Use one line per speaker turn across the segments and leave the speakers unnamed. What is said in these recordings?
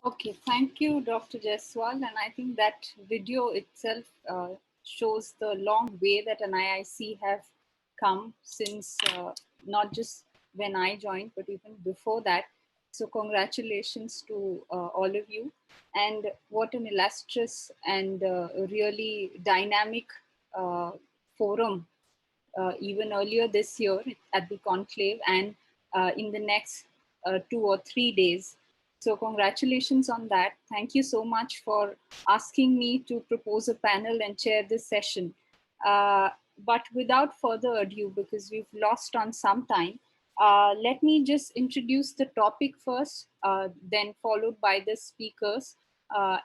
Okay, thank you, Dr. Jaiswal. And I think that video itself shows the long way that an IIC have come since not just when I joined, but even before that. So congratulations to all of you. And what an illustrious and really dynamic uh, forum, even earlier this year at the conclave and in the next 2 or 3 days. So congratulations on that. Thank you so much for asking me to propose a panel and chair this session. But without further ado, because we've lost on some time, let me just introduce the topic first, then followed by the speakers,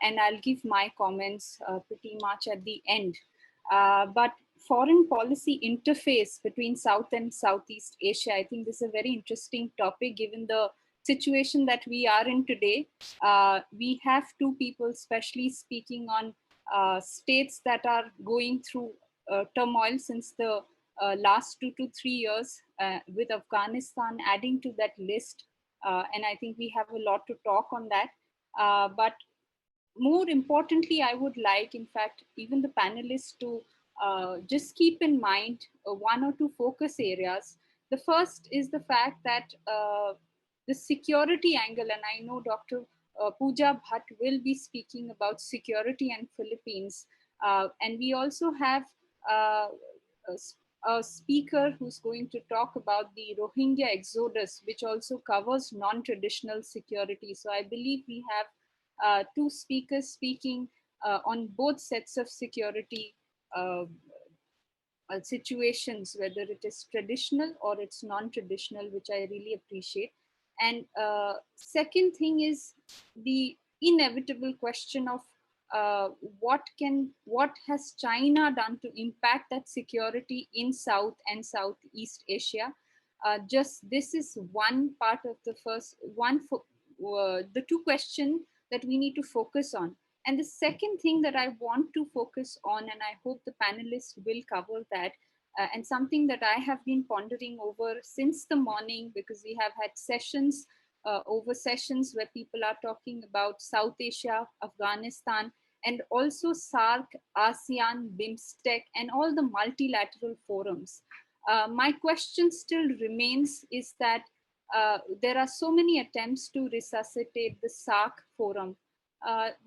and I'll give my comments pretty much at the end. But foreign policy interface between South and Southeast Asia, I think this is a very interesting topic given the situation that we are in today. We have two people, especially speaking on states that are going through turmoil since the last 2 to 3 years, with Afghanistan adding to that list. And I think we have a lot to talk on that. But more importantly, I would like, in fact, even the panelists to just keep in mind one or two focus areas. The first is the fact that the security angle, and I know Dr. Pooja Bhatt will be speaking about security and Philippines. And we also have uh, a speaker who's going to talk about the Rohingya exodus, which also covers non-traditional security. So I believe we have two speakers speaking on both sets of security uh, situations, whether it is traditional or it's non-traditional, which I really appreciate. And second thing is the inevitable question of what has China done to impact that security in South and Southeast Asia. Just this is one part of the first one for the two questions that we need to focus on. And the second thing that I want to focus on, and I hope the panelists will cover that, and something that I have been pondering over since the morning, because we have had sessions over sessions where people are talking about South Asia, Afghanistan, and also SAARC, ASEAN, BIMSTEC, and all the multilateral forums. My question still remains is that there are so many attempts to resuscitate the SAARC forum,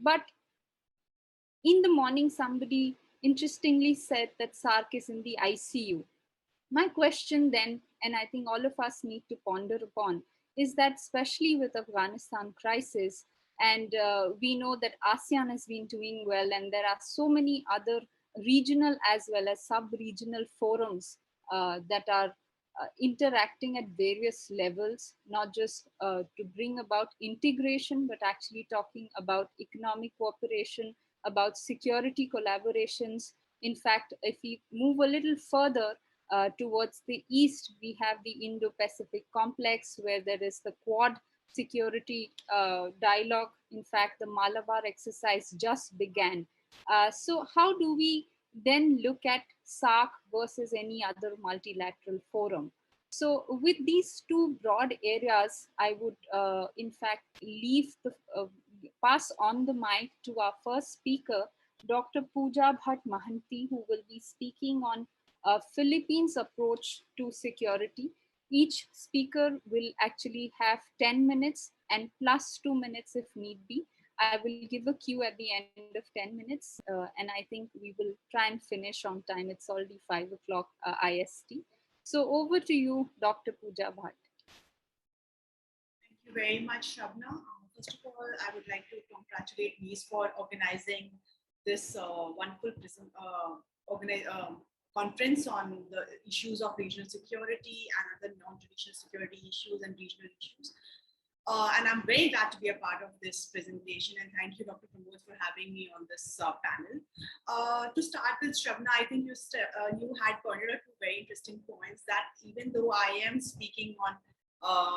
but in the morning, somebody interestingly said that SARC is in the ICU. My question then, and I think all of us need to ponder upon, is that especially with Afghanistan crisis, and we know that ASEAN has been doing well, and there are so many other regional as well as sub-regional forums that are interacting at various levels, not just to bring about integration, but actually talking about economic cooperation, about security collaborations. In fact, if we move a little further towards the east, we have the Indo-Pacific complex where there is the Quad security dialogue. In fact, the Malabar exercise just began. So how do we then look at SAARC versus any other multilateral forum? So with these two broad areas, I would in fact leave the pass on the mic to our first speaker, Dr. Pooja Bhatt Mahanti, who will be speaking on Philippines' approach to security. Each speaker will actually have 10 minutes and plus 2 minutes if need be. I will give a cue at the end of 10 minutes, and I think we will try and finish on time. It's already 5 o'clock IST. So over to you, Dr. Pooja Bhatt.
Thank you very much, Shrabana. First of all, I would like to congratulate MISIS for organizing this wonderful conference on the issues of regional security and other non-traditional security issues and regional issues. And I'm very glad to be a part of this presentation. And thank you, Dr. Pramod, for having me on this panel. To start with, Shrabana, I think you had pointed out two very interesting points that even though I am speaking on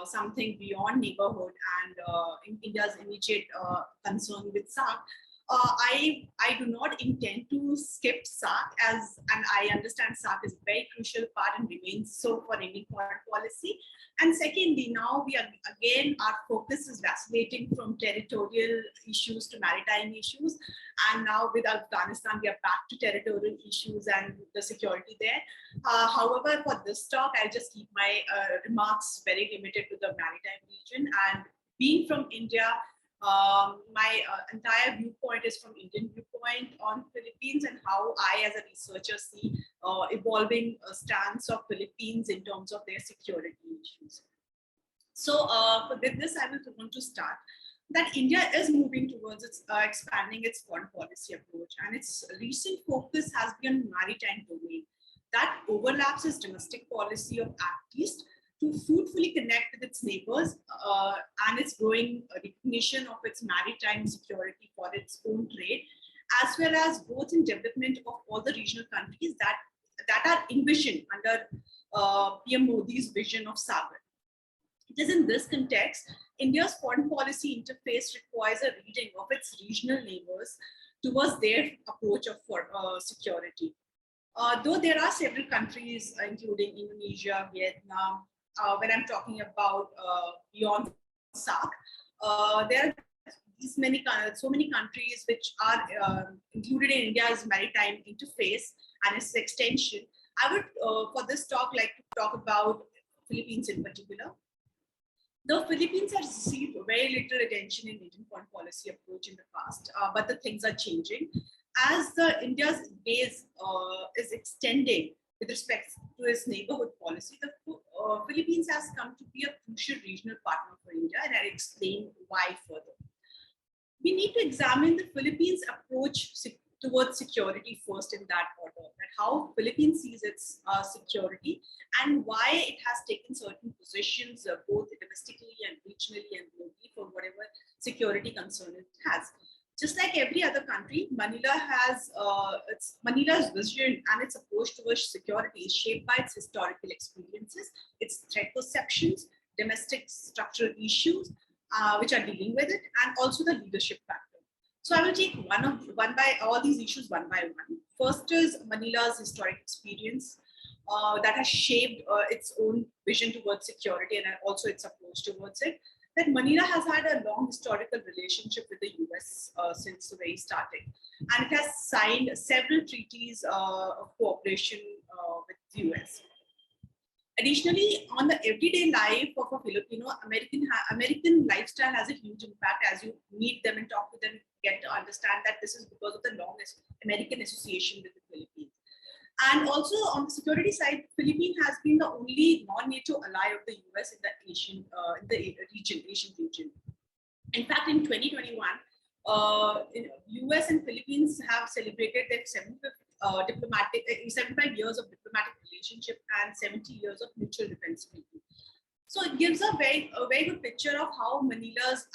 something beyond neighborhood and in India's immediate concern with SAARC, I do not intend to skip SAC and I understand SAC is a very crucial part and remains so for Indian foreign policy. And secondly, now we are again, our focus is vacillating from territorial issues to maritime issues. And now with Afghanistan, we are back to territorial issues and the security there. However, for this talk, I'll just keep my remarks very limited to the maritime region. And being from India, my entire viewpoint is from Indian viewpoint on Philippines and how I, as a researcher, see evolving stance of Philippines in terms of their security issues. So with this, I will want to start that India is moving towards expanding its foreign policy approach, and its recent focus has been on maritime domain that overlaps its domestic policy of Act East to fruitfully connect with its neighbors and its growing recognition of its maritime security for its own trade, as well as growth and development of all the regional countries that are envisioned under PM Modi's vision of Sagar. It is in this context, India's foreign policy interface requires a reading of its regional neighbors towards their approach of security. Though there are several countries, including Indonesia, Vietnam, when I'm talking about beyond SAC, there are so many countries which are included in India's maritime interface and its extension. I would, for this talk, like to talk about Philippines in particular. The Philippines has received very little attention in Indian foreign policy approach in the past, but the things are changing. As India's base is extending with respect to its neighborhood policy, the Philippines has come to be a crucial regional partner for India, and I'll explain why further. We need to examine the Philippines' approach towards security first in that order, that how Philippines sees its security and why it has taken certain positions both domestically and regionally and globally for whatever security concern it has. Just like every other country, Manila's vision and its approach towards security is shaped by its historical experiences, its threat perceptions, domestic structural issues which are dealing with it, and also the leadership factor. So I will take one by all these issues one by one. First is Manila's historic experience that has shaped its own vision towards security and also its approach towards it. That Manila has had a long historical relationship with the US since the very starting, and it has signed several treaties of cooperation with the US. Additionally, on the everyday life of a Filipino, American lifestyle has a huge impact. As you meet them and talk to them, get to understand that this is because of the long American association with the Philippines. And also on the security side, Philippines has been the only non-NATO ally of the US in the Asian region. In fact, in 2021, US and Philippines have celebrated their 75 years of diplomatic relationship and 70 years of mutual defense treaty. So it gives a very good picture of how Manila's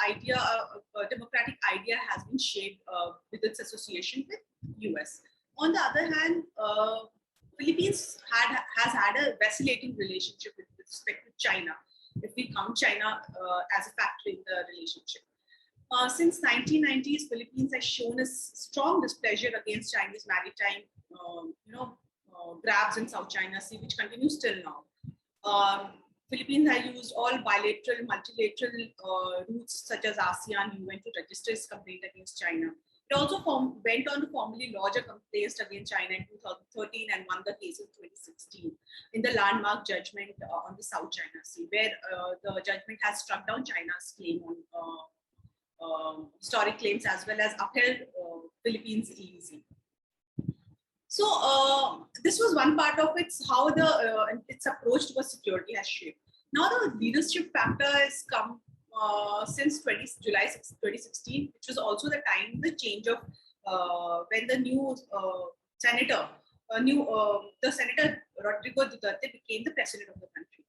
democratic idea has been shaped with its association with US. On the other hand, Philippines has had a vacillating relationship with respect to China, if we count China as a factor in the relationship. Since 1990s, Philippines has shown a strong displeasure against Chinese maritime, grabs in South China Sea, which continues till now. Philippines has used all bilateral, multilateral routes such as ASEAN, UN to register its complaint against China. It also went on to formally lodge a complaint against China in 2013 and won the case in 2016 in the landmark judgment on the South China Sea, where the judgment has struck down China's claim on historic claims as well as upheld Philippines' EEZ. So this was one part of how its approach towards security has shaped. Now the leadership factor has come since July 2016, which was also the time the change of when the new senator, the Senator Rodrigo Duterte became the president of the country.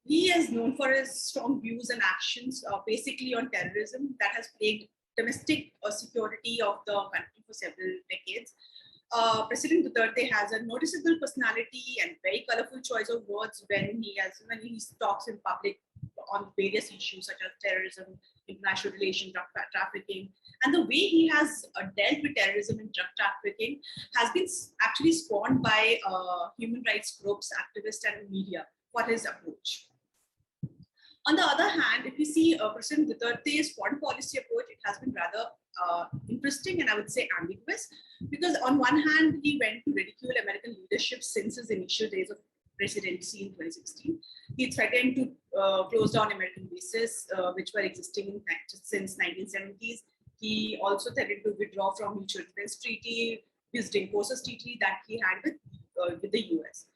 He is known for his strong views and actions, basically on terrorism that has plagued domestic security of the country for several decades. President Duterte has a noticeable personality and very colorful choice of words when he talks in public on various issues such as terrorism, international relations, drug trafficking. And the way he has dealt with terrorism and drug trafficking has been actually spawned by human rights groups, activists, and media for his approach. On the other hand, if you see President Duterte's foreign policy approach, it has been rather interesting and I would say ambiguous, because on one hand, he went to ridicule American leadership since his initial days of presidency in 2016. He threatened to close down American bases, which were existing since 1970s. He also threatened to withdraw from mutual defense treaty, visiting forces treaty that he had with the US.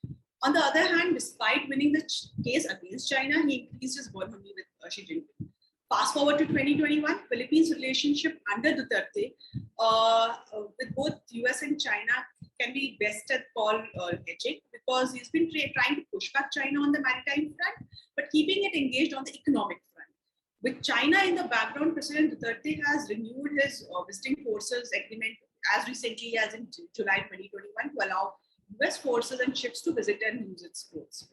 On the other hand, despite winning the case against China, he increased his bond with Xi Jinping. Fast forward to 2021, Philippines' relationship under Duterte with both US and China can be best called hedging, because he's been trying to push back China on the maritime front, but keeping it engaged on the economic front. With China in the background, President Duterte has renewed his visiting forces agreement as recently as in July 2021 to allow US forces and ships to visit and use its ports.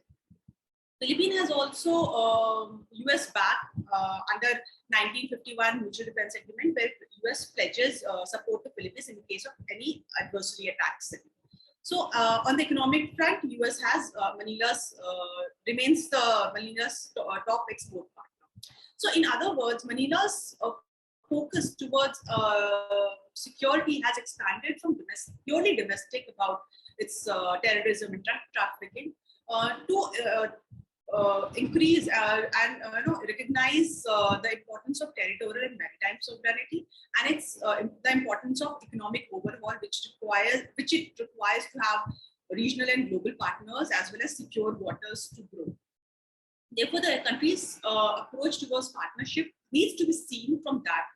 Philippines has also US backed under 1951 Mutual Defense Agreement, where US pledges support to Philippines in case of any adversary attacks. So on the economic front, US has Manila's remains Manila's top export partner. So in other words, Manila's focus towards security has expanded from purely domestic about its terrorism and drug trafficking to increase and recognize the importance of territorial and maritime sovereignty, and it's the importance of economic overhaul, which it requires to have regional and global partners as well as secure waters to grow. Therefore, the country's approach towards partnership needs to be seen from that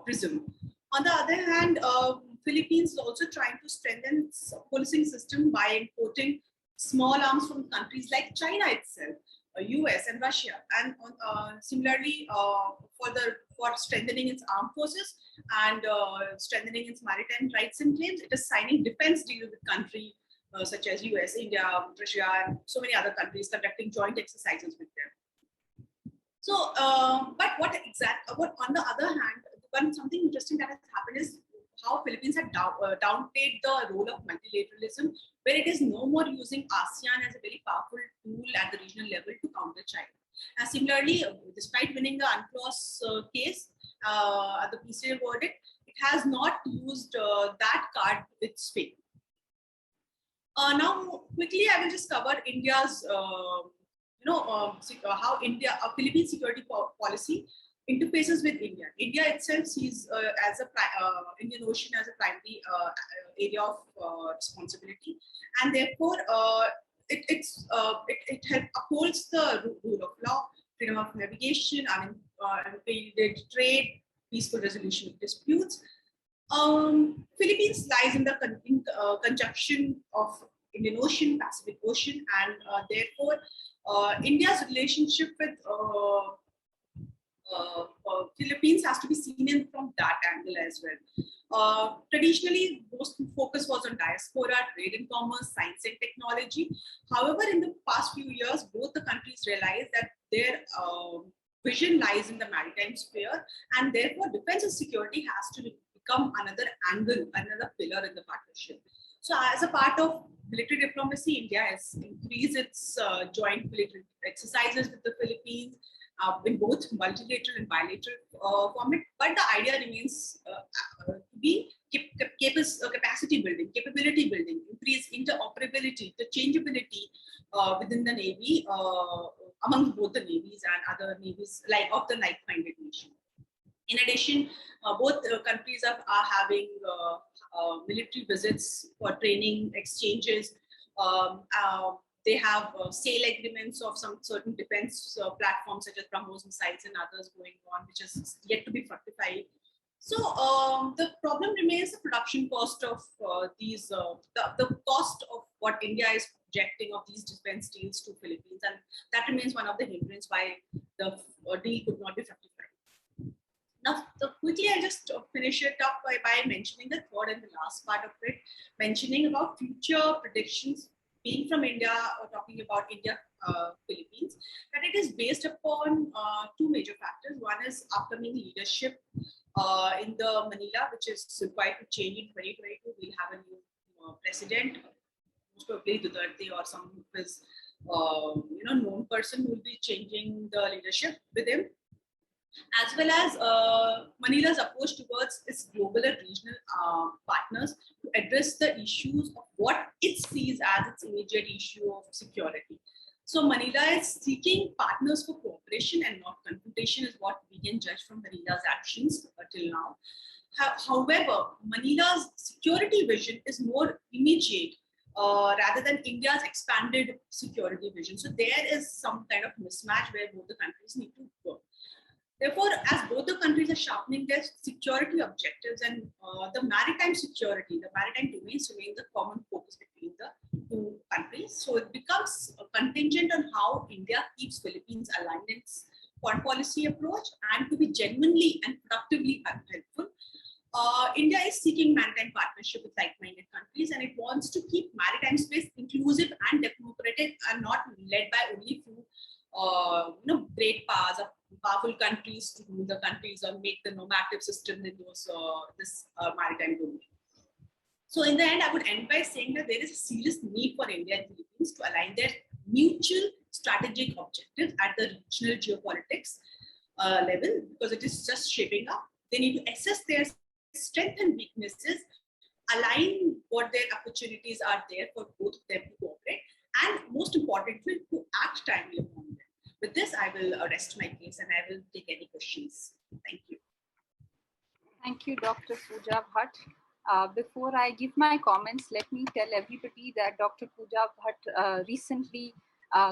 prism. On the other hand, Philippines is also trying to strengthen its policing system by importing small arms from countries like China itself, US and Russia, and similarly for strengthening its armed forces and strengthening its maritime rights and claims, it is signing defense deals with countries such as US, India, Russia, and so many other countries, conducting joint exercises with them. So, but what on the other hand, something interesting that has happened is how Philippines had downplayed the role of multilateralism, where it is no more using ASEAN as a very powerful tool at the regional level to counter China. And similarly, despite winning the UNCLOS case at the PCA verdict, it has not used that card to its favor. Now, quickly, I will just cover India's, how Philippine security policy interfaces with India. India itself sees as a Indian Ocean as a primary area of responsibility, and therefore it upholds the rule of law, freedom of navigation, unimpeded trade, peaceful resolution of disputes. Philippines lies in the conjunction of Indian Ocean, Pacific Ocean, and therefore India's relationship with Philippines has to be seen in from that angle as well. Traditionally, most focus was on diaspora, trade and commerce, science and technology. However, in the past few years, both the countries realized that their vision lies in the maritime sphere, and therefore defense and security has to become another angle, another pillar in the partnership. So as a part of military diplomacy, India has increased its joint military exercises with the Philippines in both multilateral and bilateral format. But the idea remains to be capacity building, capability building, increase interoperability, interchangeability within the Navy, among both the navies and other navies of the like-minded nation. In addition, both countries are having military visits for training, exchanges. They have sale agreements of some certain defense platforms such as BrahMos missiles and others going on, which is yet to be fructified. So the problem remains the production cost of these, the cost of what India is projecting of these defense deals to Philippines, and that remains one of the hindrances why the deal could not be fructified. Now, quickly, I'll just finish it up by mentioning the third and the last part of it, mentioning about future predictions being from India, or talking about India Philippines, that it is based upon two major factors. One is upcoming leadership in the Manila, which is required to change in 2022. We'll have a new president, most probably Duterte or some of his known person who will be changing the leadership with him, as well as Manila's approach towards its global and regional partners to address the issues of what it sees as its immediate issue of security. So Manila is seeking partners for cooperation and not confrontation, is what we can judge from Manila's actions till now. However, Manila's security vision is more immediate rather than India's expanded security vision. So there is some kind of mismatch where both the countries need to work. Therefore, as both the countries are sharpening their security objectives and the maritime security, the maritime domains remain the common focus between the two countries. So it becomes contingent on how India keeps Philippines aligned in its foreign policy approach and to be genuinely and productively helpful. India is seeking maritime partnership with like-minded countries, and it wants to keep maritime space inclusive and democratic and not led by only few great powers of powerful countries to rule the countries or make the normative system in those this maritime domain. So in the end, I would end by saying that there is a serious need for India and Philippines to align their mutual strategic objectives at the regional geopolitics level, because it is just shaping up. They need to assess their strengths and weaknesses, align what their opportunities are there for both of them to cooperate, and most importantly, to act timely upon them. With this, I will rest my case and I will take any questions. Thank you.
Thank you, Dr. Pooja Bhatt. Before I give my comments, let me tell everybody that Dr. Pooja Bhatt recently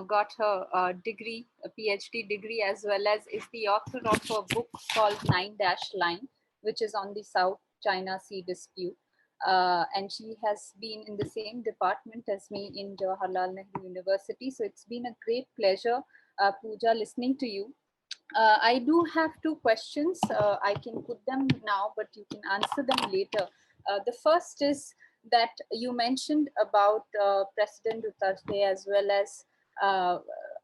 got her degree, a PhD degree, as well as is the author of a book called 9-Line, which is on the South China Sea dispute. And she has been in the same department as me in Jawaharlal Nehru University. So it's been a great pleasure, Pooja, listening to you. I do have two questions. I can put them now, but you can answer them later. The first is that you mentioned about President Duterte as well as,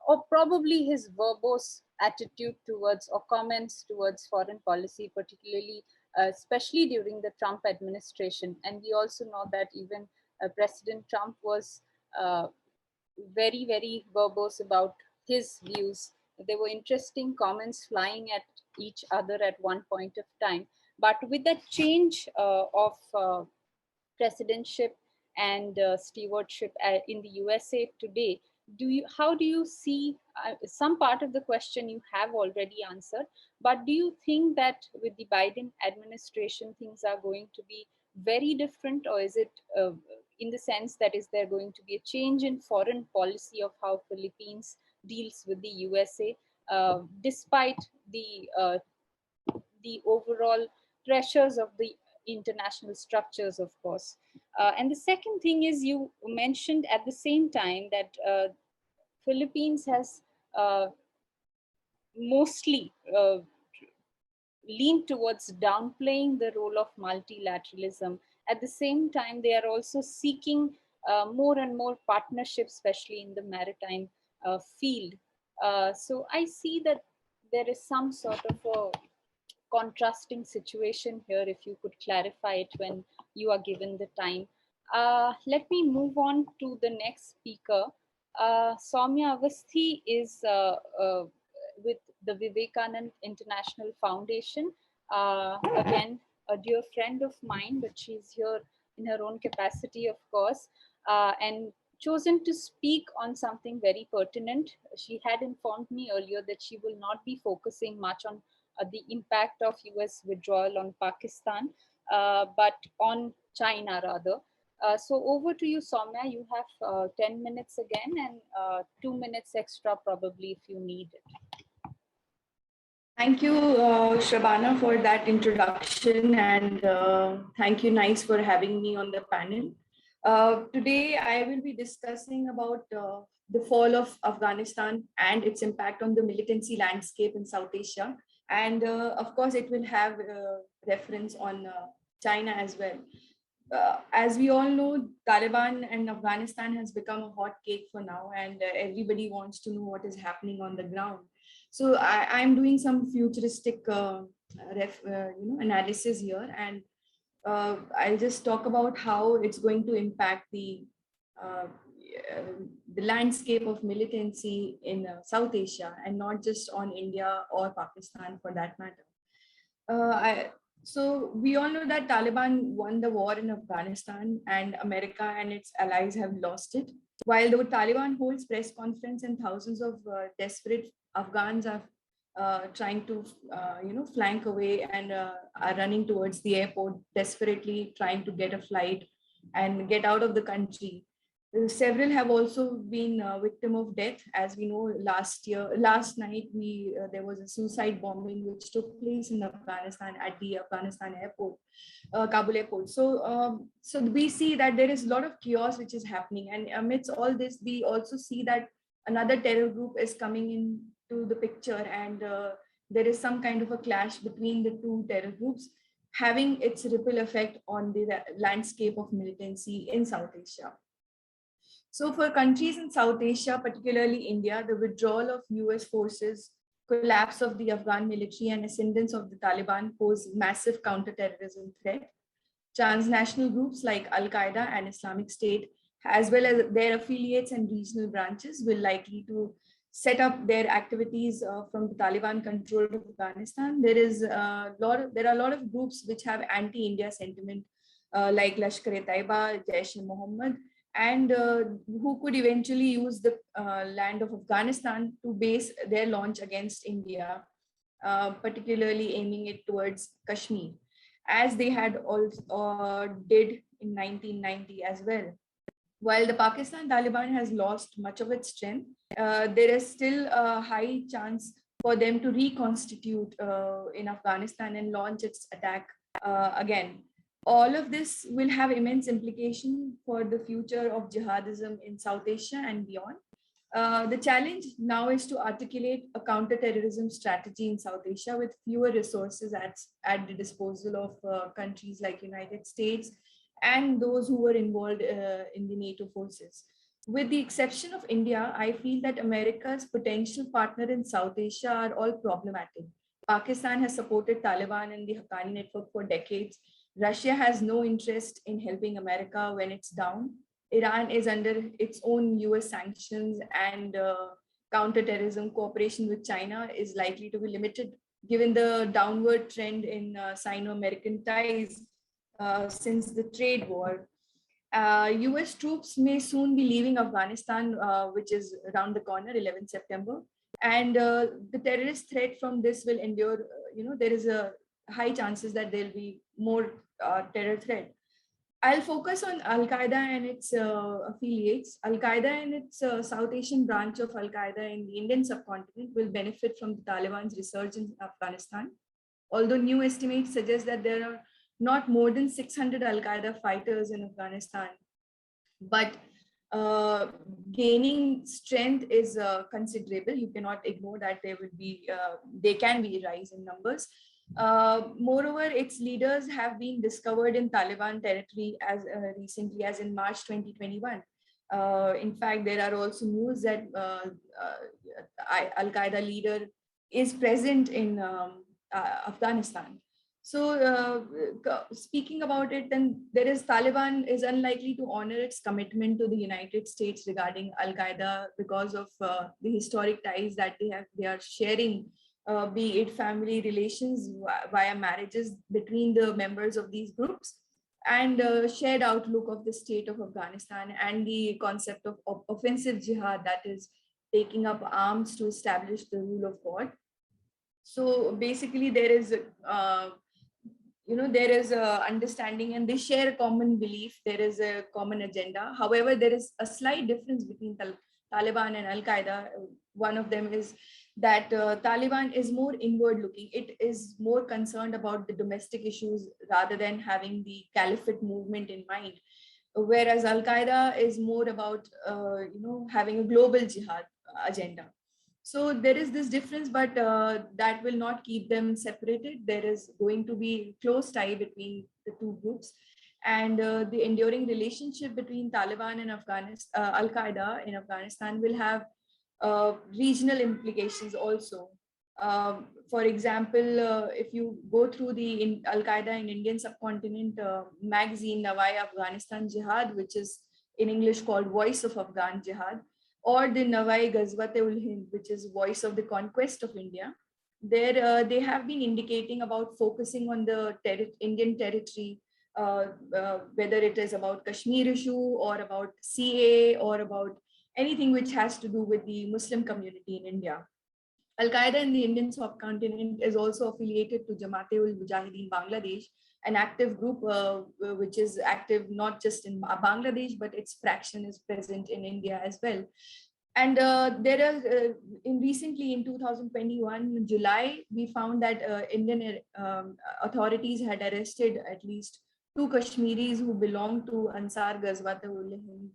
or probably his verbose attitude towards or comments towards foreign policy, particularly, especially during the Trump administration. And we also know that even President Trump was very, very verbose about his views. There were interesting comments flying at each other at one point of time. But with that change of presidentship and stewardship in the USA today, how do you see some part of the question you have already answered, but do you think that with the Biden administration things are going to be very different, or is it in the sense that is there going to be a change in foreign policy of how Philippines deals with the USA, despite the overall pressures of the international structures, of course. And the second thing is, you mentioned at the same time that Philippines has mostly leaned towards downplaying the role of multilateralism. At the same time, they are also seeking more and more partnerships, especially in the maritime field. So I see that there is some sort of a contrasting situation here. If you could clarify it when you are given the time. Let me move on to the next speaker. Soumya Awasthi is with the Vivekananda International Foundation. Again, a dear friend of mine, but she's here in her own capacity, of course, and chosen to speak on something very pertinent. She had informed me earlier that she will not be focusing much on the impact of US withdrawal on Pakistan, but on China rather. So over to you, Soumya. You have 10 minutes again and 2 minutes extra probably if you need it.
Thank you, Shrabana, for that introduction, and thank you, Nice, for having me on the panel. Today, I will be discussing about the fall of Afghanistan and its impact on the militancy landscape in South Asia. And of course, it will have reference on China as well. as we all know, Taliban and Afghanistan has become a hot cake for now, and everybody wants to know what is happening on the ground. So I'm doing some futuristic analysis here, and I'll just talk about how it's going to impact uh, the landscape of militancy in South Asia, and not just on India or Pakistan for that matter. So we all know that Taliban won the war in Afghanistan, and America and its allies have lost it. While the Taliban holds press conference and thousands of desperate Afghans are trying to, flank away and are running towards the airport, desperately trying to get a flight and get out of the country. Several have also been victim of death. As we know, last night, there was a suicide bombing which took place in Afghanistan at the Afghanistan airport, Kabul airport. So we see that there is a lot of chaos which is happening, and amidst all this, we also see that another terror group is coming into the picture, and there is some kind of a clash between the two terror groups, having its ripple effect on the landscape of militancy in South Asia. So for countries in South Asia, particularly India, the withdrawal of US forces, collapse of the Afghan military, and ascendance of the Taliban pose massive counter-terrorism threat. Transnational groups like Al-Qaeda and Islamic State, as well as their affiliates and regional branches, will likely to set up their activities from the Taliban-controlled Afghanistan. There are a lot of groups which have anti-India sentiment, like Lashkar-e-Taiba, Jaish-e-Mohammed, and who could eventually use the land of Afghanistan to base their launch against India, particularly aiming it towards Kashmir, as they had also did in 1990 as well. While the Pakistan Taliban has lost much of its strength, there is still a high chance for them to reconstitute in Afghanistan and launch its attack again. All of this will have immense implication for the future of jihadism in South Asia and beyond. The challenge now is to articulate a counter-terrorism strategy in South Asia with fewer resources at the disposal of countries like United States and those who were involved in the NATO forces. With the exception of India, I feel that America's potential partner in South Asia are all problematic. Pakistan has supported Taliban and the Haqqani network for decades. Russia has no interest in helping America when it's down. Iran is under its own US sanctions, and counterterrorism cooperation with China is likely to be limited given the downward trend in Sino-American ties since the trade war. US troops may soon be leaving Afghanistan, which is around the corner, 11 September. And the terrorist threat from this will endure. There is a high chances that there'll be more terror threat. I'll focus on Al-Qaeda and its affiliates. Al-Qaeda and its South Asian branch of Al-Qaeda in the Indian subcontinent will benefit from the Taliban's resurgence in Afghanistan. Although new estimates suggest that there are not more than 600 Al-Qaeda fighters in Afghanistan, but gaining strength is considerable. You cannot ignore that they can be a rise in numbers. Moreover, its leaders have been discovered in Taliban territory as recently as in March 2021. In fact, there are also news that Al-Qaeda leader is present in Afghanistan. So speaking about it, then Taliban is unlikely to honor its commitment to the United States regarding Al-Qaeda because of the historic ties that they are sharing, be it family relations via marriages between the members of these groups, and shared outlook of the state of Afghanistan and the concept of offensive jihad, that is taking up arms to establish the rule of God. So basically there is a understanding, and they share a common belief. There is a common agenda. However, there is a slight difference between Taliban and Al-Qaeda. One of them is that Taliban is more inward looking. It is more concerned about the domestic issues rather than having the caliphate movement in mind. Whereas Al-Qaeda is more about, having a global jihad agenda. So there is this difference, but that will not keep them separated. There is going to be close tie between the two groups. And the enduring relationship between Taliban and Al-Qaeda in Afghanistan will have regional implications also. For example, if you go through the Al-Qaeda in Indian subcontinent magazine, Nawai Afghanistan Jihad, which is in English called Voice of Afghan Jihad, or the Nawai Ghazwat-ul-Hind, which is Voice of the Conquest of India, there they have been indicating about focusing on the Indian territory, whether it is about Kashmir issue or about CA or about anything which has to do with the Muslim community in India. Al-Qaeda in the Indian subcontinent is also affiliated to Jamaat-ul-Mujahideen Bangladesh, an active group which is active not just in Bangladesh, but its fraction is present in India as well. And there are, recently in 2021, July, we found that Indian authorities had arrested at least 2 Kashmiris who belong to Ansar Ghazwat-ul-Hind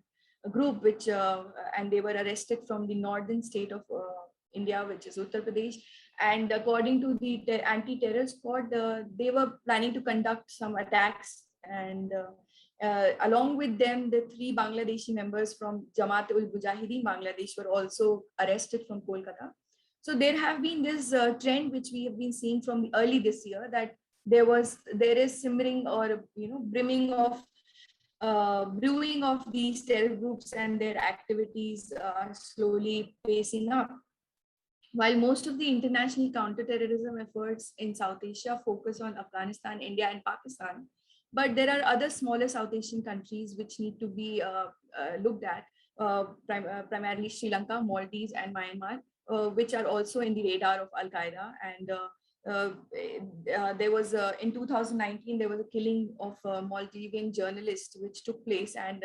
group, which and they were arrested from the northern state of India, which is Uttar Pradesh. And according to the anti-terror squad, they were planning to conduct some attacks. And along with them, the 3 Bangladeshi members from Jamaat-ul-Mujahideen Bangladesh were also arrested from Kolkata. So there have been this trend which we have been seeing from early this year, that there is simmering or brimming of brewing of these terror groups, and their activities are slowly pacing up. While most of the international counter-terrorism efforts in South Asia focus on Afghanistan, India, and Pakistan, but there are other smaller South Asian countries which need to be looked at, primarily Sri Lanka, Maldives, and Myanmar, which are also in the radar of Al-Qaeda. And there was in 2019 there was a killing of a Maldivian journalist which took place, and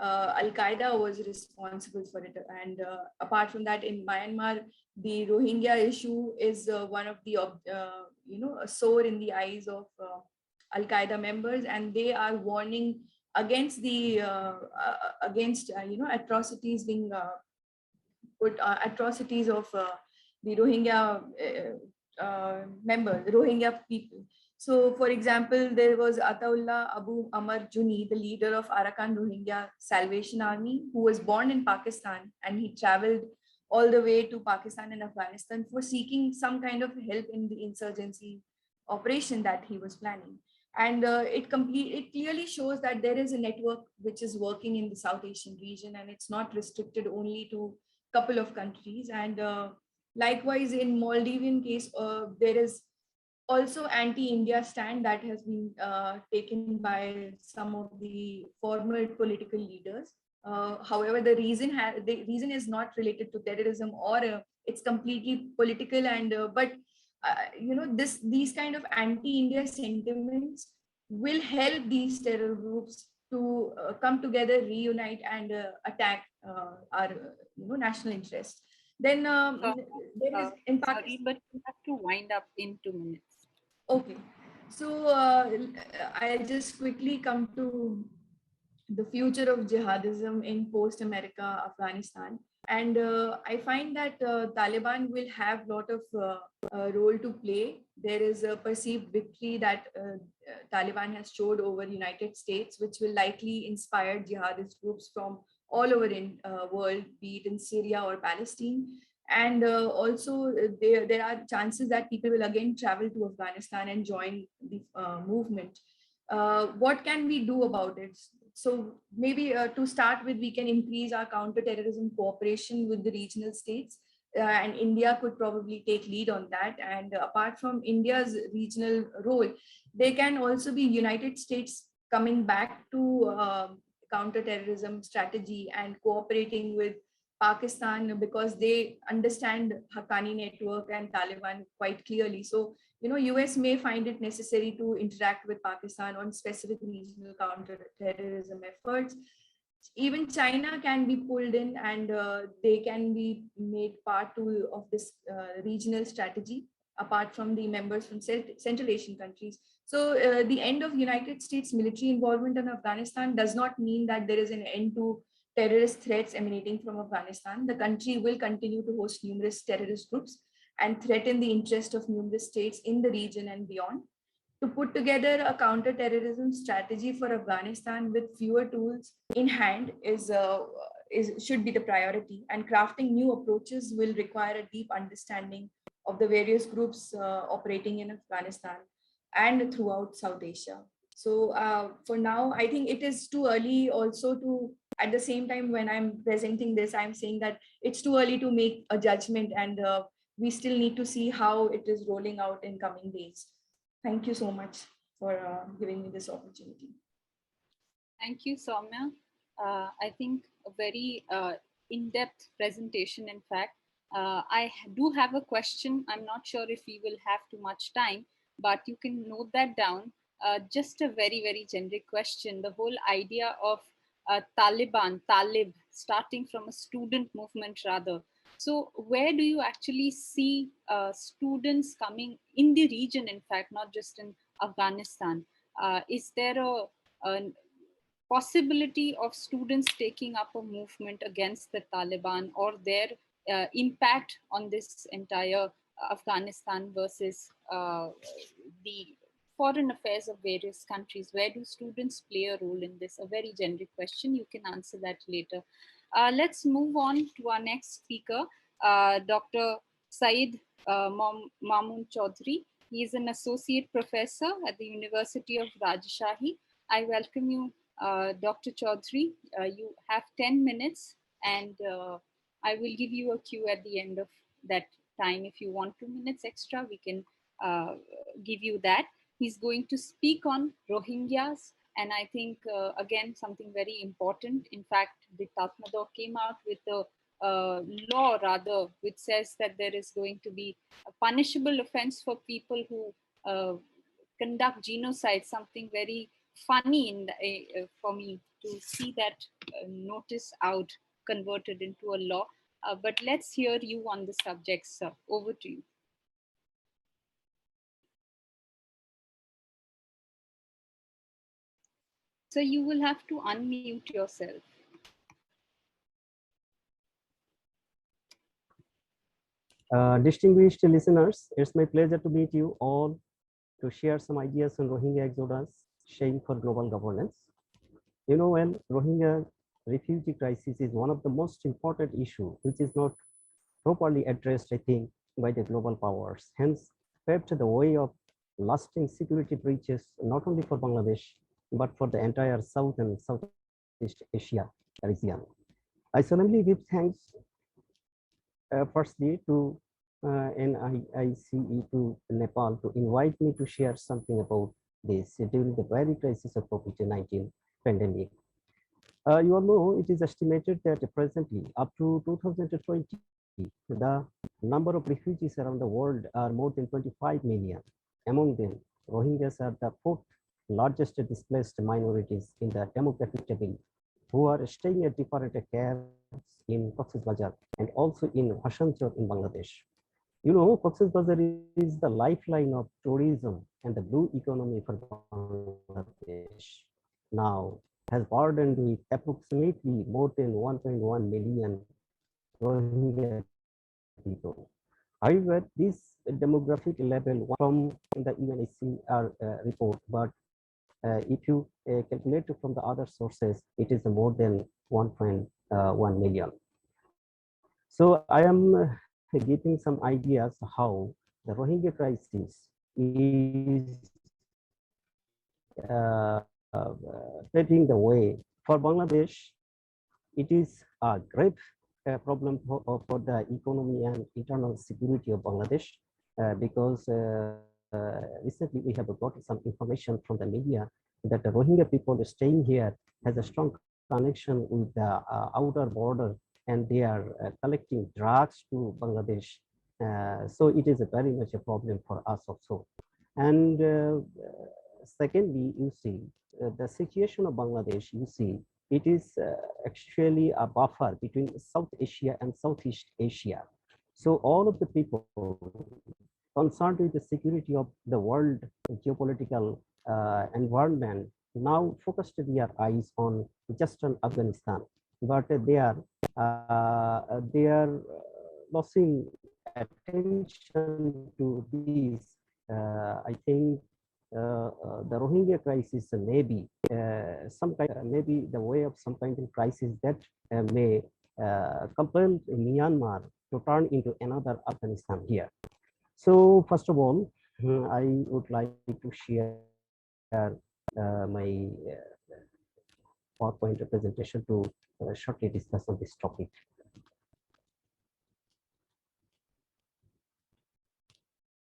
Al-Qaeda was responsible for it. And apart from that, in Myanmar, the Rohingya issue is one of the a sore in the eyes of Al-Qaeda members, and they are warning against the atrocities being atrocities of the Rohingya members, the Rohingya people. So, for example, there was Ataullah Abu Amar Juni, the leader of Arakan Rohingya Salvation Army, who was born in Pakistan, and he traveled all the way to Pakistan and Afghanistan for seeking some kind of help in the insurgency operation that he was planning. And it clearly shows that there is a network which is working in the South Asian region, and it's not restricted only to a couple of countries. And likewise, in Maldivian case, there is also anti-India stand that has been taken by some of the former political leaders. However, the reason is not related to terrorism, or it's completely political. And but these kind of anti-India sentiments will help these terror groups to come together, reunite, and attack our national interest. Then there is in Pakistan.
Sorry, but you have to wind up in 2 minutes.
Okay, so I'll just quickly come to the future of jihadism in post-America Afghanistan. And I find that Taliban will have a lot of role to play. There is a perceived victory that Taliban has showed over United States, which will likely inspire jihadist groups from all over in world, be it in Syria or Palestine. And also there are chances that people will again travel to Afghanistan and join the movement. What can we do about it? So maybe to start with, we can increase our counter-terrorism cooperation with the regional states, and India could probably take lead on that. And apart from India's regional role, there can also be United States coming back to counter-terrorism strategy and cooperating with Pakistan, because they understand Haqqani network and Taliban quite clearly. So, US may find it necessary to interact with Pakistan on specific regional counter-terrorism efforts. Even China can be pulled in, and they can be made part of this regional strategy, apart from the members from Central Asian countries. So the end of United States military involvement in Afghanistan does not mean that there is an end to terrorist threats emanating from Afghanistan. The country will continue to host numerous terrorist groups and threaten the interest of numerous states in the region and beyond. to put together a counter-terrorism strategy for Afghanistan with fewer tools in hand should be the priority, and crafting new approaches will require a deep understanding of the various groups operating in Afghanistan and throughout South Asia. So for now, I think it is too early also to, at the same time when I'm presenting this, I'm saying that it's too early to make a judgment, and we still need to see how it is rolling out in coming days. Thank you so much for giving me this opportunity.
Thank you, Soumya. I think a very in-depth presentation, in fact. I do have a question. I'm not sure if we will have too much time, but you can note that down. Just a very, very generic question. The whole idea of Talib, starting from a student movement rather. So where do you actually see students coming in the region, in fact, not just in Afghanistan? Is there a possibility of students taking up a movement against the Taliban, or their impact on this entire Afghanistan versus the foreign affairs of various countries? Where do students play a role in this? A very generic question. You can answer that later. Let's move on to our next speaker, Dr. Saeed Mamun Chowdhury. He is an associate professor at the University of Rajshahi. I welcome you, Dr. Chowdhury. You have 10 minutes, and I will give you a cue at the end of that time. If you want 2 minutes extra, we can give you that. He's going to speak on Rohingyas, and I think, again, something very important. In fact, the Tatmadaw came out with a law, rather, which says that there is going to be a punishable offense for people who conduct genocide, something very funny for me to see that notice out converted into a law. But let's hear you on the subject, sir. Over to you. So you will have to unmute yourself.
Distinguished listeners, it's my pleasure to meet you all to share some ideas on Rohingya exodus, Shamefor global governance. You know, when Rohingya refugee crisis is one of the most important issues, which is not properly addressed, I think, by the global powers. Hence, paved the way of lasting security breaches, not only for Bangladesh, but for the entire South and Southeast Asia region. I solemnly give thanks firstly to NIICE to Nepal to invite me to share something about this during the very crisis of COVID-19 pandemic. You all know it is estimated that presently up to 2020, the number of refugees around the world are more than 25 million. Among them, Rohingyas are the fourth largest displaced minorities in the demographic table, who are staying at different camps in Cox's Bazar and also in Hashanchar in Bangladesh. You know, Cox's Bazar is the lifeline of tourism and the blue economy for Bangladesh. Now has burdened with approximately more than 1.1 million Rohingya people. However, this demographic level from the UNHCR report, but if you calculate it from the other sources, it is more than 1.1 million. So I am getting some ideas how the Rohingya crisis is paving the way for Bangladesh. It is a grave problem for the economy and internal security of Bangladesh because recently we have got some information from the media that the Rohingya people staying here has a strong connection with the outer border, and they are collecting drugs to Bangladesh. So it is very much a problem for us also. And secondly, you see the situation of Bangladesh, you see it is actually a buffer between South Asia and Southeast Asia. So all of the people concerned with the security of the world geopolitical environment now focused their eyes on just on Afghanistan, but they are losing attention to these. I think the Rohingya crisis may be maybe the way of some kind of crisis that may compel Myanmar to turn into another Afghanistan here. So first of all, I would like to share my PowerPoint presentation to shortly discuss on this topic.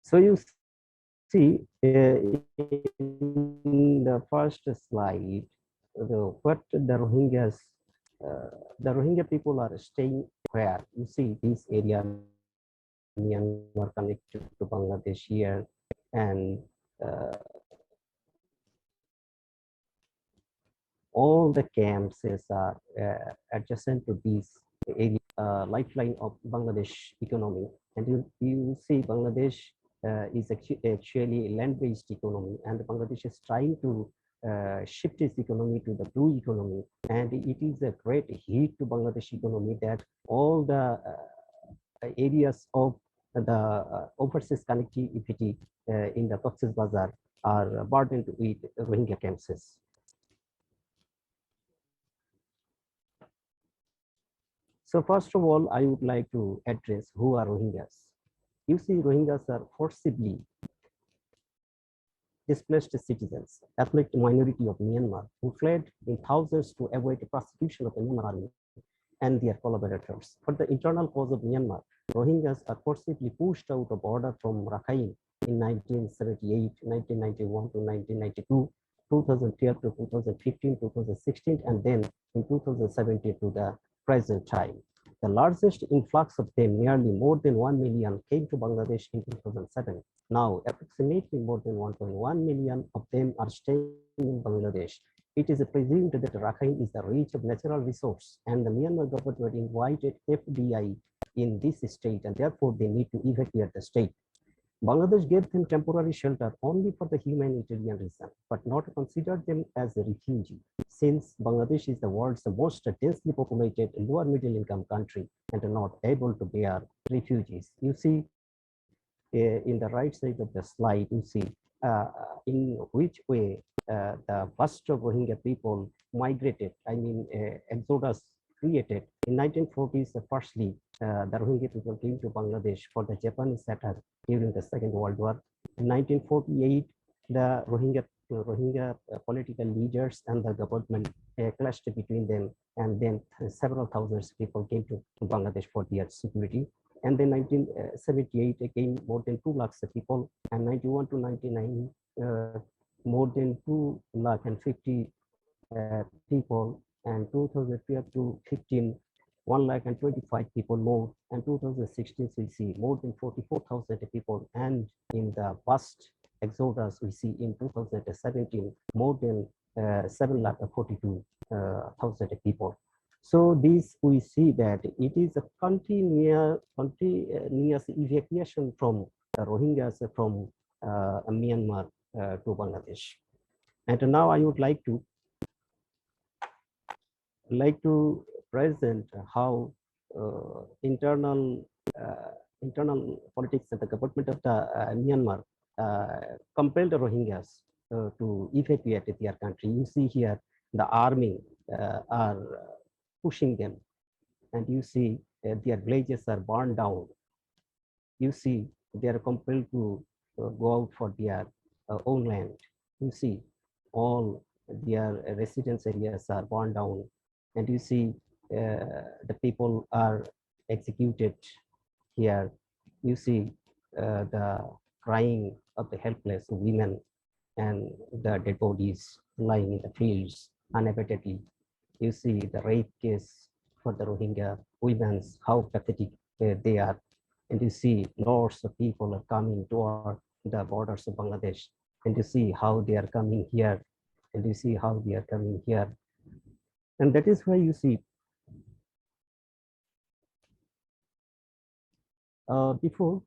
So you see in the first slide, what the Rohingya people are staying where. You see this area, Myanmar connected to Bangladesh here, and all the camps are adjacent to this area, lifeline of Bangladesh economy. And you see Bangladesh is actually a land-based economy, and Bangladesh is trying to shift its economy to the blue economy. And it is a great hit to Bangladesh economy that all the areas of the overseas connectivity in the Cox's Bazar are burdened with Rohingya camps. So first of all, I would like to address who are Rohingyas. You see, Rohingyas are forcibly displaced citizens, ethnic minority of Myanmar, who fled in thousands to avoid the prosecution of the Myanmar army and their collaborators. For the internal cause of Myanmar, Rohingyas are forcibly pushed out of order from Rakhine in 1978, 1991 to 1992, 2012 to 2015, 2016, and then in 2017 to the present time. The largest influx of them, nearly more than 1 million, came to Bangladesh in 2007. Now, approximately more than 1.1 million of them are staying in Bangladesh. It is presumed that Rakhine is the rich of natural resource, and the Myanmar government invited FDI in this state, and therefore they need to evacuate the state. Bangladesh gave them temporary shelter only for the humanitarian reason, but not considered them as a refugee, since Bangladesh is the world's most densely populated lower middle income country and not able to bear refugees. You see, in the right side of the slide, you see in which way the vast of Rohingya people migrated, exodus created. In 1940s, firstly, the Rohingya people came to Bangladesh for the Japanese attack during the Second World War. In 1948, the Rohingya political leaders and the government clashed between them, and then several thousands of people came to Bangladesh for their security. And then 1978 again more than 2 lakhs of people, and 91 to 99 more than 2 lakh and 50 people, and 2012 to 15 1 lakh and 25 people more, and 2016 we see more than 44,000 people, and in the past exodus we see in 2017 more than 7 lakh 42,000 people. So this we see that it is a continuous evacuation from the Rohingyas from Myanmar to Bangladesh. And now I would like to present how internal politics and the government of the Myanmar compelled the Rohingyas to evacuate their country. You see here the army are pushing them, and you see their villages are burned down. You see they are compelled to go out for their own land. You see all their residence areas are burned down, and you see the people are executed here. You see the crying of the helpless women and the dead bodies lying in the fields unabatedly. You see the rape case for the Rohingya women, how pathetic they are. And you see lots of people are coming toward the borders of Bangladesh, and you see how they are coming here, and you see how they are coming here. And that is why you see before,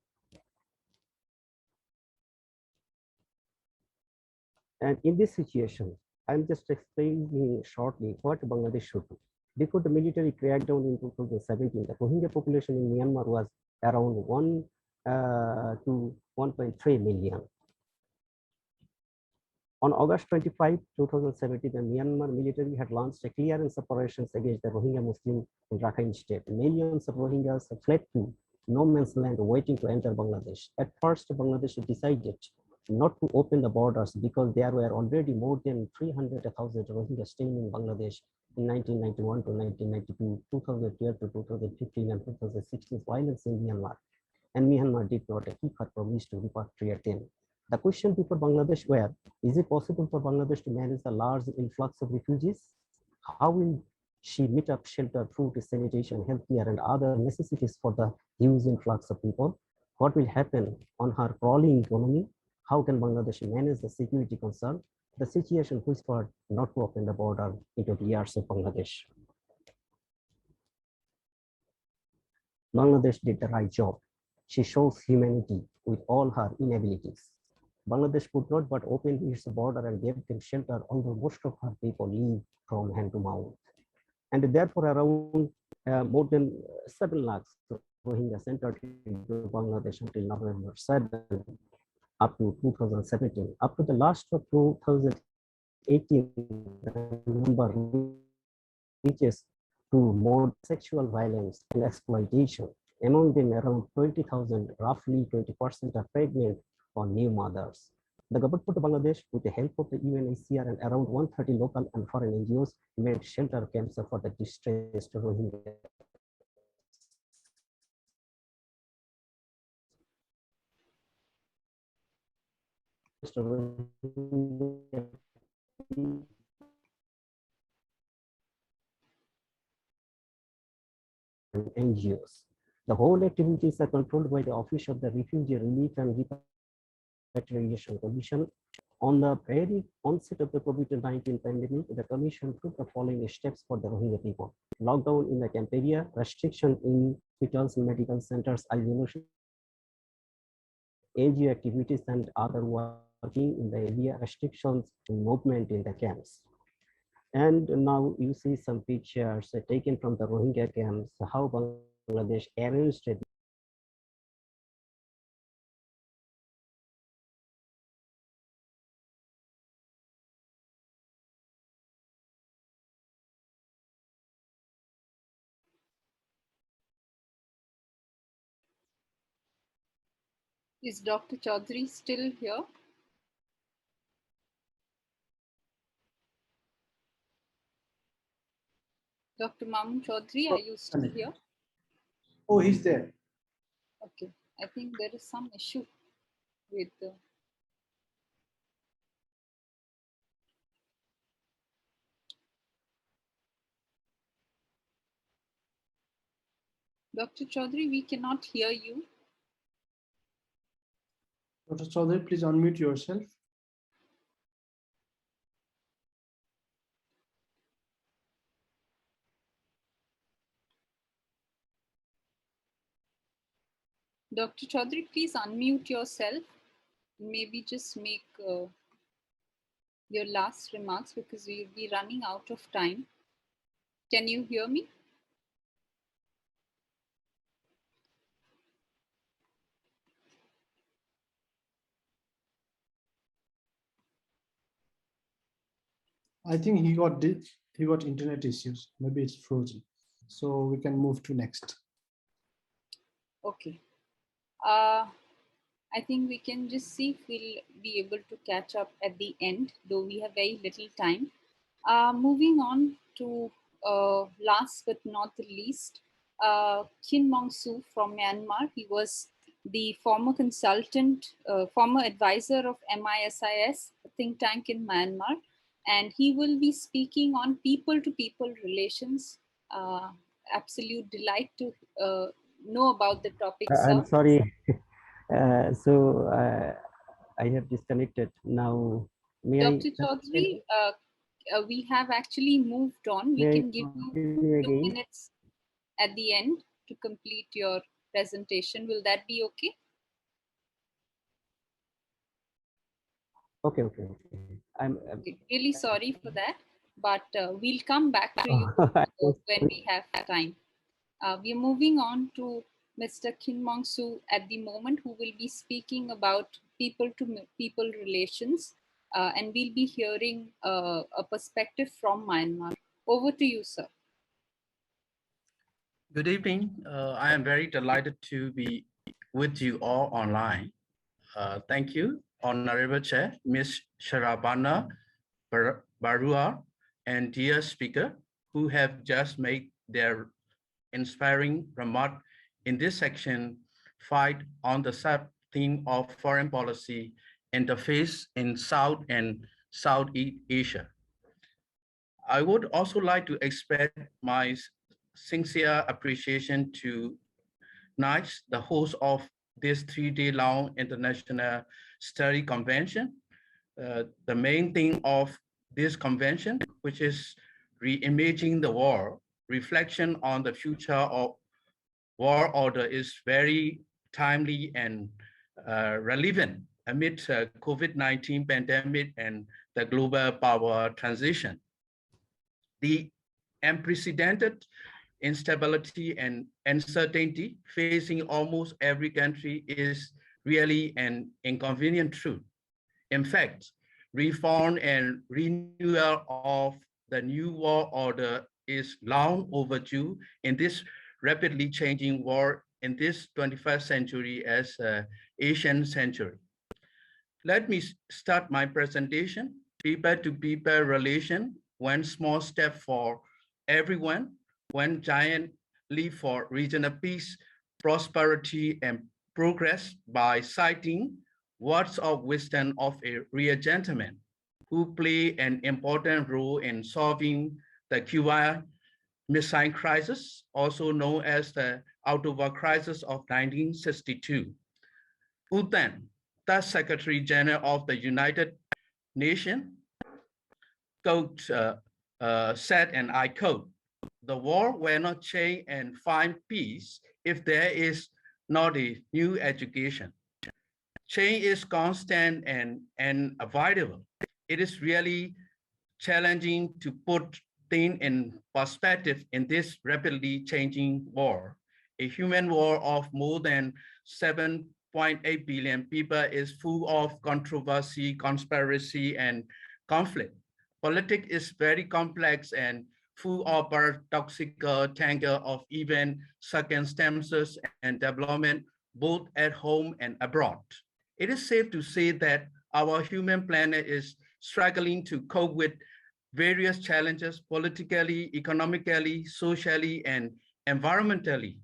and in this situation, I'm just explaining shortly what Bangladesh should do. Before the military crackdown in 2017, the Rohingya population in Myanmar was around 1 to 1.3 million. On August 25, 2017, the Myanmar military had launched a clearance operations against the Rohingya Muslims in Rakhine State. Millions of Rohingyas fled to no man's land waiting to enter Bangladesh. At first, Bangladesh decided not to open the borders because there were already more than 300,000 Rohingyas staying in Bangladesh in 1991 to 1992, 2012 to 2015, and 2016 violence in Myanmar. And Myanmar did not keep her promise to repatriate them. The question before Bangladesh were, is it possible for Bangladesh to manage the large influx of refugees? How will she meet up shelter, food, sanitation, healthcare, and other necessities for the huge influx of people? What will happen on her crawling economy? How can Bangladesh manage the security concern? The situation whispered not to open the border into the years of Bangladesh. Bangladesh did the right job. She shows humanity with all her inabilities. Bangladesh could not but open its border and gave them shelter, although most of her people live from hand to mouth. And therefore, around more than 7 lakhs Rohingyas entered into Bangladesh until November 7, up to 2017. Up to the last of 2018, the number reaches to more sexual violence and exploitation. Among them, around 20,000, roughly 20% are pregnant or new mothers. The government of Bangladesh, with the help of the UNHCR and around 130 local and foreign NGOs, made shelter camps for the distressed Rohingya. NGOs. The whole activities are controlled by the Office of the Refugee Relief and Repatriation Commission. On the very onset of the COVID-19 pandemic, the Commission took the following steps for the Rohingya people: lockdown in the camp area, restriction in hospitals, medical centers, isolation, NGO activities, and other working in the area, restrictions in movement in the camps. And now you see some pictures taken from the Rohingya camps, how Bangladesh arranged it.
Is Dr. Chowdhury still here? Dr. Mamun Chowdhury, are you still here?
Oh, he's there.
Okay, I think there is some issue with the... Dr. Chowdhury, we cannot hear you.
Dr. Chowdhury, please unmute yourself.
Dr. Chowdhury, please unmute yourself. Maybe just make your last remarks because we'll be running out of time. Can you hear me?
I think he got internet issues. Maybe it's frozen. So we can move to next.
Okay. I think we can just see if we'll be able to catch up at the end, though we have very little time. Moving on to last but not the least, Khin from Myanmar. He was the former consultant, former advisor of MISIS, a think tank in Myanmar, and he will be speaking on people-to-people relations. Absolute delight to know about the topic, sir.
I'm sorry. I have disconnected now.
Dr. Chowdhury, we have actually moved on. We can give you 2 minutes at the end to complete your presentation. Will that be okay?
Okay. I'm
really sorry for that, but we'll come back to you when we have time. We are moving on to Mr. Khin at the moment, who will be speaking about people-to-people relations. and we'll be hearing a perspective from Myanmar. Over to you, sir.
Good evening. I am very delighted to be with you all online. Thank you, Honorable Chair, Ms. Shrabana Barua, and dear speaker, who have just made their inspiring remark in this section, fight on the sub-theme of foreign policy interface in South and Southeast Asia. I would also like to express my sincere appreciation to NICE, the host of this 3-day-long international study convention. The main thing of this convention, which is reimaging the war, reflection on the future of war order, is very timely and relevant amid COVID-19 pandemic and the global power transition. The unprecedented instability and uncertainty facing almost every country is really an inconvenient truth. In fact, reform and renewal of the new war order is long overdue in this rapidly changing world in this 21st century as an Asian century. Let me start my presentation. People-to-people relation, one small step for everyone, one giant leap for regional peace, prosperity, and progress, by citing words of wisdom of a real gentleman who play an important role in solving the Cuban Missile Crisis, also known as the October Crisis of 1962. U Thant, the Secretary General of the United Nations, said, and I quote, "The war will not change and find peace if there is not a new education. Change is constant and unavoidable. It is really challenging to put things in perspective in this rapidly changing war. A human war of more than 7.8 billion people is full of controversy, conspiracy, and conflict. Politics is very complex and full of paradoxical tangle of event, circumstances, and development, both at home and abroad. It is safe to say that our human planet is struggling to cope with various challenges politically, economically, socially, and environmentally.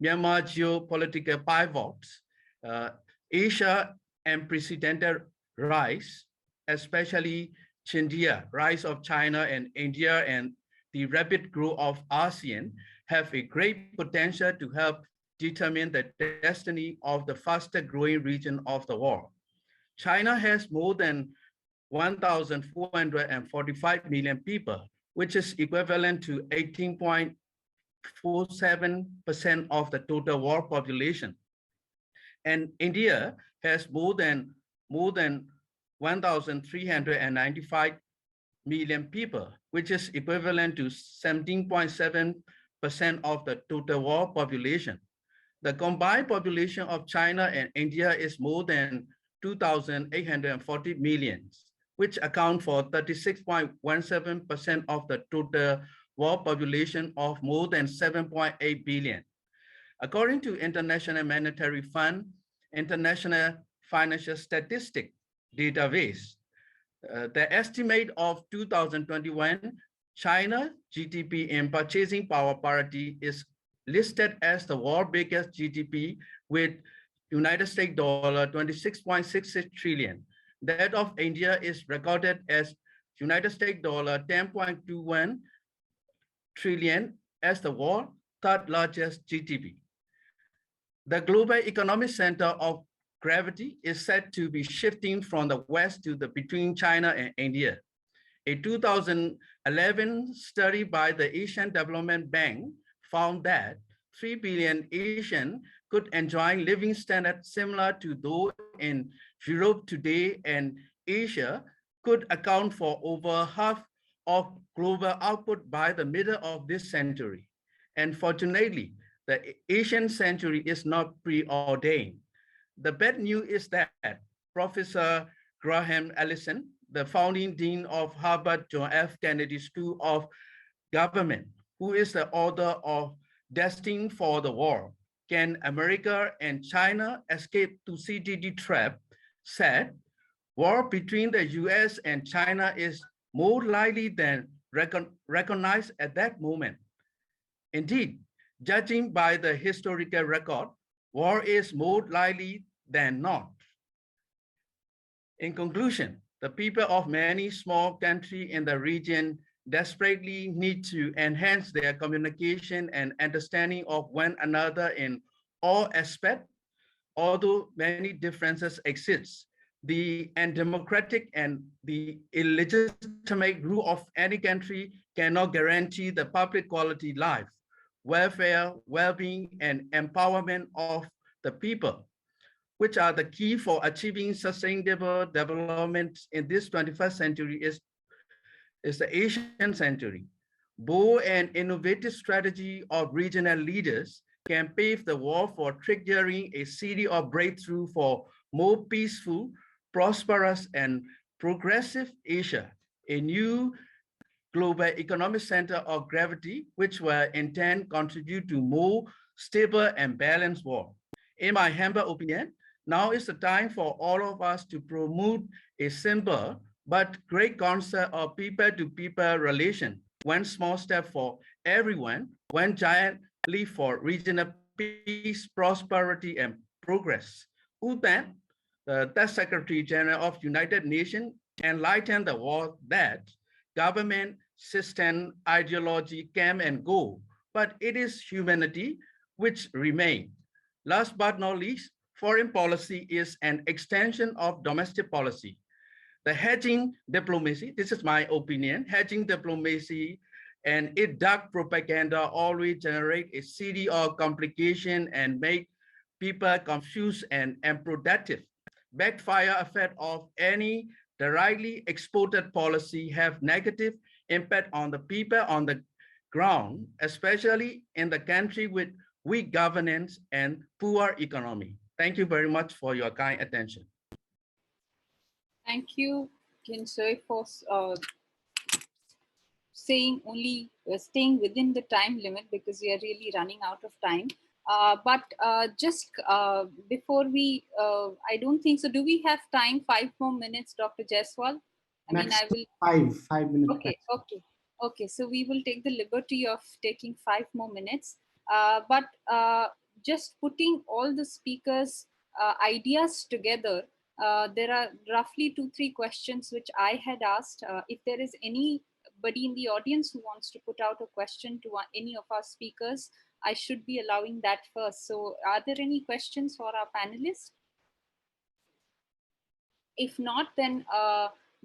Myanmar geopolitical pivots, Asia unprecedented rise, especially India, rise of China and India, and the rapid growth of ASEAN have a great potential to help determine the destiny of the fastest growing region of the world. China has more than 1,445 million people, which is equivalent to 18.47% of the total world population. And India has more than 1,395 million people, which is equivalent to 17.7% of the total world population. The combined population of China and India is more than 2,840 million, which account for 36.17% of the total world population of more than 7.8 billion. According to International Monetary Fund, International Financial Statistics Database, the estimate of 2021 China GDP in purchasing power parity is listed as the world biggest GDP with United States dollar 26.66 trillion. That of India is recorded as United States dollar 10.21 trillion as the world third largest GDP. The global economic center of gravity is said to be shifting from the west to the between China and India. A 2011 study by the Asian Development Bank found that 3 billion Asians could enjoy living standards similar to those in Europe today, and Asia could account for over half of global output by the middle of this century. And fortunately, the Asian century is not preordained. The bad news is that Professor Graham Allison, the founding dean of Harvard John F. Kennedy School of Government, who is the author of Destined for the War, Can America and China Escape to CTD Trap, said, war between the US and China is more likely than recognized at that moment. Indeed, judging by the historical record, war is more likely than not. In conclusion, the people of many small countries in the region desperately need to enhance their communication and understanding of one another in all aspects. Although many differences exist, the undemocratic and the illegitimate rule of any country cannot guarantee the public quality life, welfare, well-being, and empowerment of the people, which are the key for achieving sustainable development in this 21st century is the Asian century. Bold and innovative strategy of regional leaders can pave the way for triggering a series of breakthroughs for more peaceful, prosperous, and progressive Asia, a new global economic center of gravity, which will in turn contribute to more stable and balanced world. In my humble opinion, now is the time for all of us to promote a simple but great concept of people-to-people relation. One small step for everyone, one giant leap for regional peace, prosperity, and progress. U Thant, the Secretary General of United Nations, enlightened the world that government, system, ideology come and go, but it is humanity which remain. Last but not least, foreign policy is an extension of domestic policy. The hedging diplomacy, this is my opinion, hedging diplomacy and its dark propaganda always generate a series of complications and make people confused and unproductive. Backfire effect of any directly exported policy have negative impact on the people on the ground, especially in the country with weak governance and poor economy. Thank you very much for your kind attention.
Thank you, Khin, for saying only staying within the time limit because we are really running out of time. Just before we, I don't think so. Do we have time? 5 more minutes, Dr. Jaiswal?
I will. 5 minutes.
Okay. So we will take the liberty of taking 5 more minutes. Just putting all the speakers' ideas together, there are roughly 2-3 questions which I had asked. If there is anybody in the audience who wants to put out a question to any of our speakers, I should be allowing that first. So are there any questions for our panelists? If not, then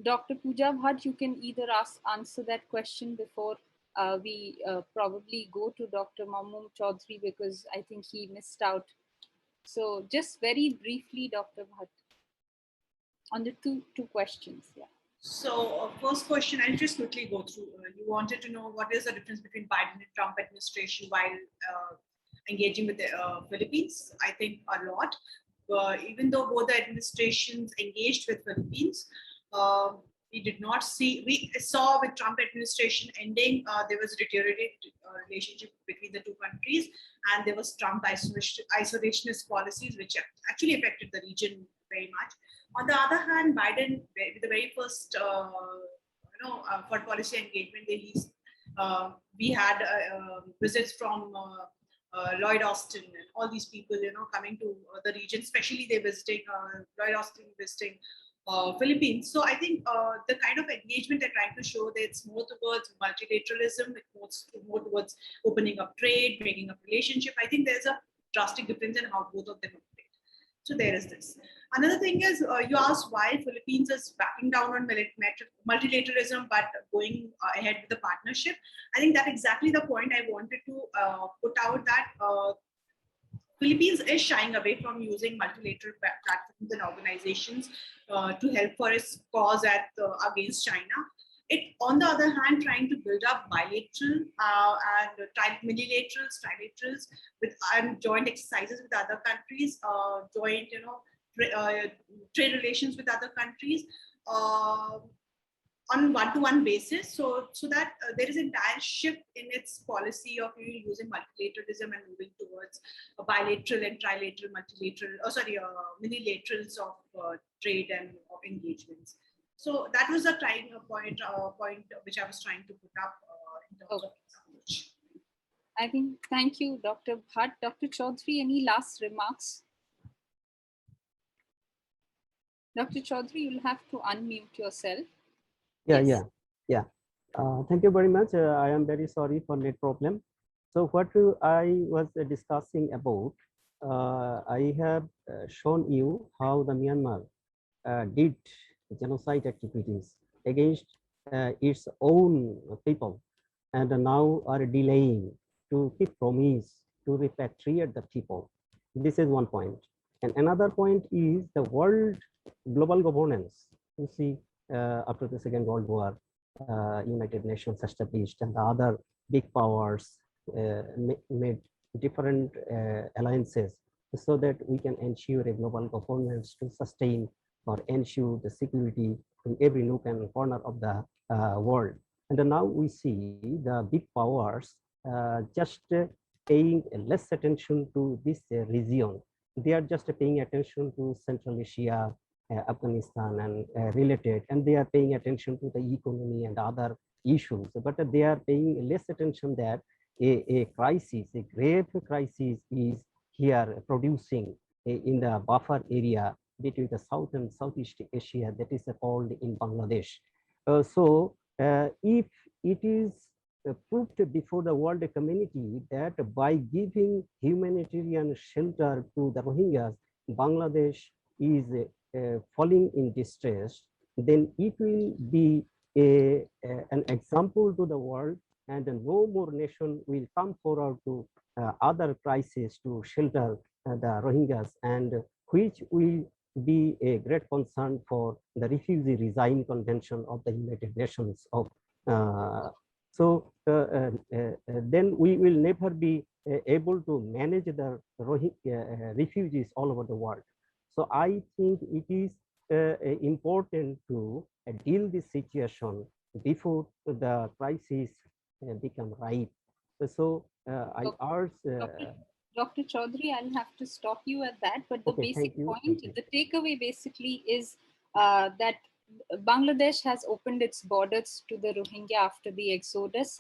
Dr. Pooja Bhatt, you can either answer that question before we probably go to Dr. Mamun Chowdhury because I think he missed out. So just very briefly, Dr. Bhatt, on the two questions. Yeah.
So first question, I'll just quickly go through. You wanted to know what is the difference between Biden and Trump administration while engaging with the Philippines. I think a lot. Even though both the administrations engaged with Philippines, we saw with Trump administration ending, there was a deteriorated relationship between the two countries, and there was Trump isolationist policies, which actually affected the region very much. On the other hand, Biden, with the very first, foreign policy engagement, we had visits from Lloyd Austin and all these people, coming to the region, especially they visiting Lloyd Austin visiting Philippines. So I think the kind of engagement they're trying to show that it's more towards multilateralism, it's more towards opening up trade, making up relationship. I think there's a drastic difference in how both of them operate. So there is this. Another thing is, you asked why Philippines is backing down on multilateralism but going ahead with the partnership. I think that's exactly the point I wanted to put out, that Philippines is shying away from using multilateral platforms and organizations to help for its cause against China. It, on the other hand, trying to build up bilateral and multilaterals, trilaterals with joint exercises with other countries, joint, trade relations with other countries on one-to-one basis, so that there is an entire shift in its policy of using multilateralism and moving towards a bilateral and trilateral, minilaterals of trade and of engagements. So that was a point which I was trying to put up in terms of this approach.
I think, thank you, Dr. Bhatt. Dr. Chowdhury, any last remarks? Dr. Chowdhury, you'll have to unmute yourself.
Yeah. Thank you very much. I am very sorry for net problem. So what I was discussing about, I have shown you how the Myanmar did genocide activities against its own people, and now are delaying to keep promise to repatriate the people. This is one point. And another point is the world global governance. You see, after the Second World War, United Nations established, and the other big powers made different alliances so that we can ensure a global governance to sustain or ensure the security in every nook and corner of the world. And now we see the big powers just paying less attention to this region. They are just paying attention to Central Asia, Afghanistan and related, and they are paying attention to the economy and other issues, but they are paying less attention that a crisis, a grave crisis is here producing in the buffer area between the South and Southeast Asia, that is called in Bangladesh. So if it is proved before the world community that by giving humanitarian shelter to the Rohingyas, Bangladesh is falling in distress, then it will be an example to the world, and no more nation will come forward to other crises to shelter the Rohingyas, and which will be a great concern for the Refugee Regime Convention of the United Nations. Then we will never be able to manage the refugees all over the world. So I think it is important to deal this situation before the crisis become ripe. So I urge.
Dr. Chowdhury, I'll have to stop you at that. But the basic point, the takeaway basically is that Bangladesh has opened its borders to the Rohingya after the exodus.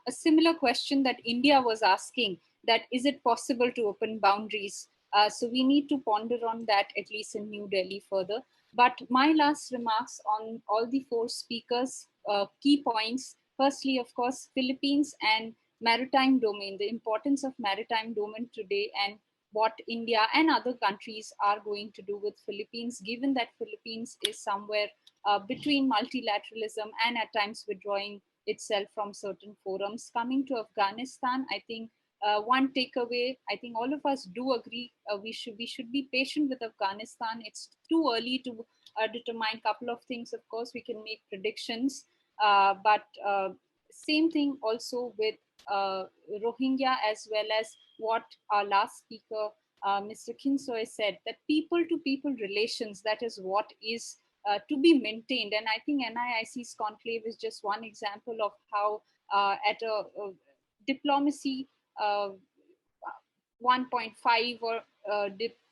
A similar question that India was asking, that is it possible to open boundaries? So we need to ponder on that, at least in New Delhi further. But my last remarks on all the four speakers, key points. Firstly, of course, Philippines and maritime domain, the importance of maritime domain today, and what India and other countries are going to do with Philippines, given that Philippines is somewhere between multilateralism and at times withdrawing itself from certain forums. Coming to Afghanistan, I think one takeaway, I think all of us do agree, we should be patient with Afghanistan. It's too early to determine a couple of things. Of course, we can make predictions, but same thing also with Rohingya, as well as what our last speaker, Mr. Khin said, that people-to-people relations, that is what is to be maintained. And I think NIIC's conclave is just one example of how at a diplomacy 1.5 or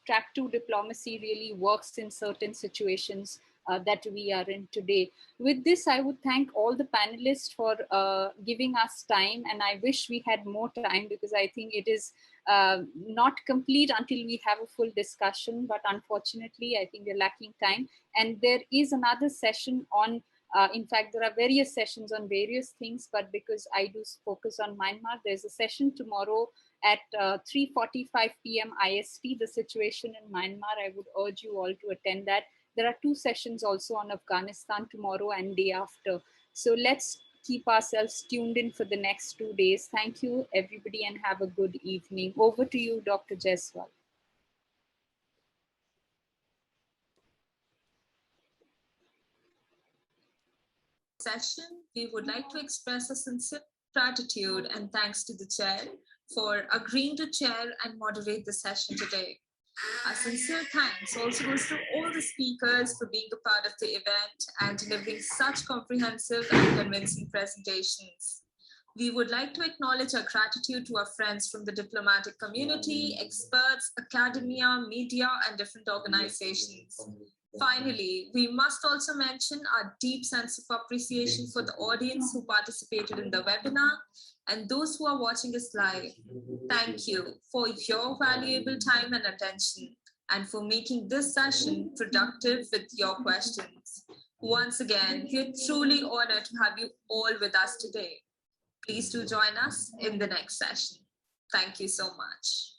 track 2 diplomacy really works in certain situations that we are in today. With this, I would thank all the panelists for giving us time, and I wish we had more time, because I think it is not complete until we have a full discussion, but unfortunately, I think we're lacking time. And there is another session on, in fact, there are various sessions on various things, but because I do focus on Myanmar, there's a session tomorrow at 3:45 p.m. IST, the situation in Myanmar. I would urge you all to attend that. There are 2 sessions also on Afghanistan tomorrow and day after. So let's keep ourselves tuned in for the next 2 days. Thank you, everybody, and have a good evening. Over to you, Dr. Jaiswal.
Session, we would like to express a sincere gratitude and thanks to the chair for agreeing to chair and moderate the session today. Our sincere thanks also goes to all the speakers for being a part of the event and delivering such comprehensive and convincing presentations. We would like to acknowledge our gratitude to our friends from the diplomatic community, experts, academia, media, and different organizations. Finally, we must also mention our deep sense of appreciation for the audience who participated in the webinar and those who are watching us live. Thank you for your valuable time and attention and for making this session productive with your questions. Once again, we are truly honored to have you all with us today. Please do join us in the next session. Thank you so much.